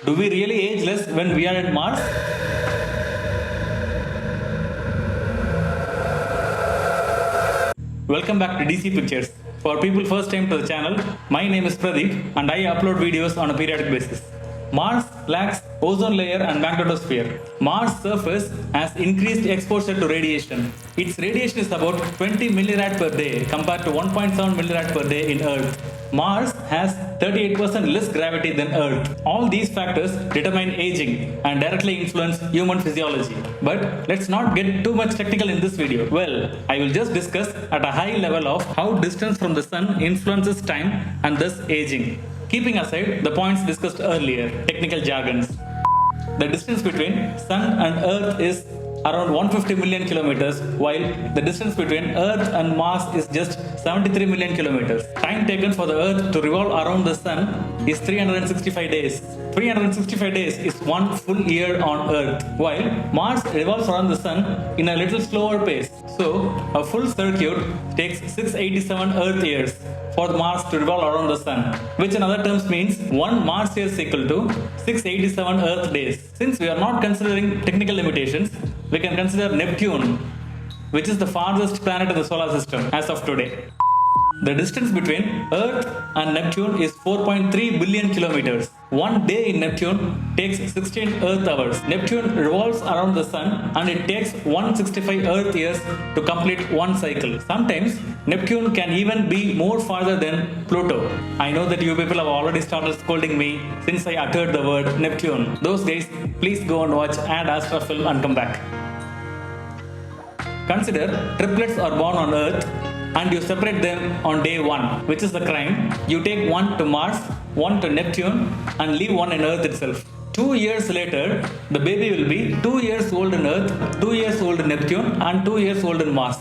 Do we really age less when we are at Mars? Welcome back to DC Pictures. For people first time to the channel, my name is Pradeep and I upload videos on a periodic basis. Mars lacks ozone layer and magnetosphere. Mars' surface has increased exposure to radiation. Its radiation is about 20 millirad per day compared to 1.7 millirad per day in Earth. Mars has 38% less gravity than Earth. All these factors determine aging and directly influence human physiology. But let's not get too much technical in this video. Well, I will just discuss at a high level of how distance from the sun influences time and thus aging, keeping aside the points discussed earlier, technical jargons. The distance between Sun and Earth is around 150 million kilometers, while the distance between Earth and Mars is just 73 million kilometers. Time taken for the Earth to revolve around the Sun is 365 days. 365 days is one full year on Earth, while Mars revolves around the Sun in a little slower pace. So, a full circuit takes 687 Earth years for Mars to revolve around the Sun, which in other terms means one Mars year is equal to 687 Earth days. Since we are not considering technical limitations, we can consider Neptune, which is the farthest planet in the solar system as of today. The distance between Earth and Neptune is 4.3 billion kilometers. One day in Neptune takes 16 Earth hours. Neptune revolves around the Sun and it takes 165 Earth years to complete one cycle. Sometimes Neptune can even be more farther than Pluto. I know that you people have already started scolding me since I uttered the word Neptune. Those days, please go and watch Ad Astra film and come back. Consider triplets are born on Earth and you separate them on day 1, which is the crime. You take one to Mars, one to Neptune, and leave one in Earth itself. 2 years later, the baby will be 2 years old in Earth, 2 years old in Neptune, and 2 years old in Mars.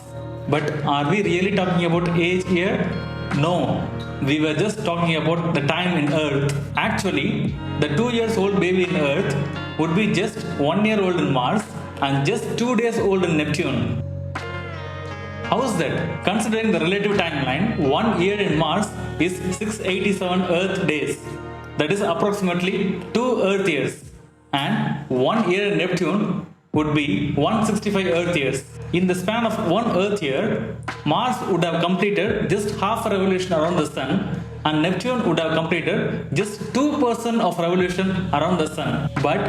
But are we really talking about age here? No, we were just talking about the time in Earth. Actually, the 2 years old baby in Earth would be just 1 year old in Mars and just 2 days old in Neptune. How is that? Considering the relative timeline, 1 year in Mars is 687 Earth days. That is approximately 2 Earth years. And 1 year in Neptune would be 165 Earth years. In the span of 1 Earth year, Mars would have completed just half a revolution around the Sun and Neptune would have completed just 2% of revolution around the Sun. But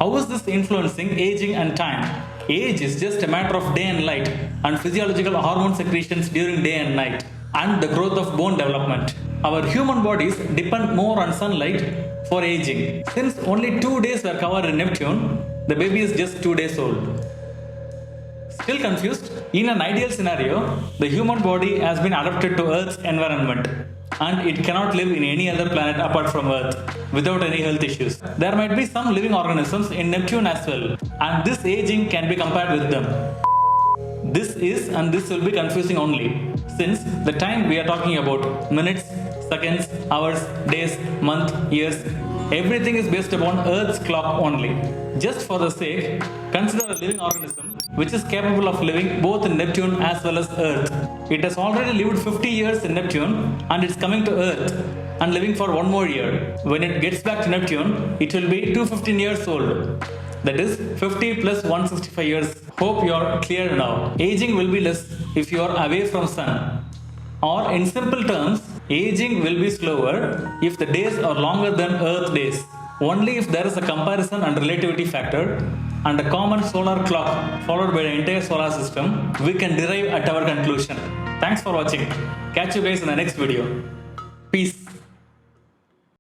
how is this influencing aging and time? Age is just a matter of day and light and physiological hormone secretions during day and night and the growth of bone development. Our human bodies depend more on sunlight for aging. Since only 2 days were covered in Neptune, the baby is just 2 days old. Still confused? In an ideal scenario, the human body has been adapted to Earth's environment and it cannot live in any other planet apart from Earth without any health issues. There might be some living organisms in Neptune as well, and this aging can be compared with them. This is and this will be confusing only, since the time we are talking about minutes, seconds, hours, days, month, years, everything is based upon Earth's clock only. Just for the sake, consider a living organism which is capable of living both in Neptune as well as Earth. It has already lived 50 years in Neptune and it's coming to Earth and living for 1 more year. When it gets back to Neptune, it will be 215 years old. That is 50 plus 165 years. Hope you are clear now. Aging will be less if you are away from Sun. Or in simple terms, aging will be slower if the days are longer than Earth days. Only if there is a comparison and relativity factor and a common solar clock followed by the entire solar system, we can derive at our conclusion. Thanks for watching. Catch you guys in the next video. Peace.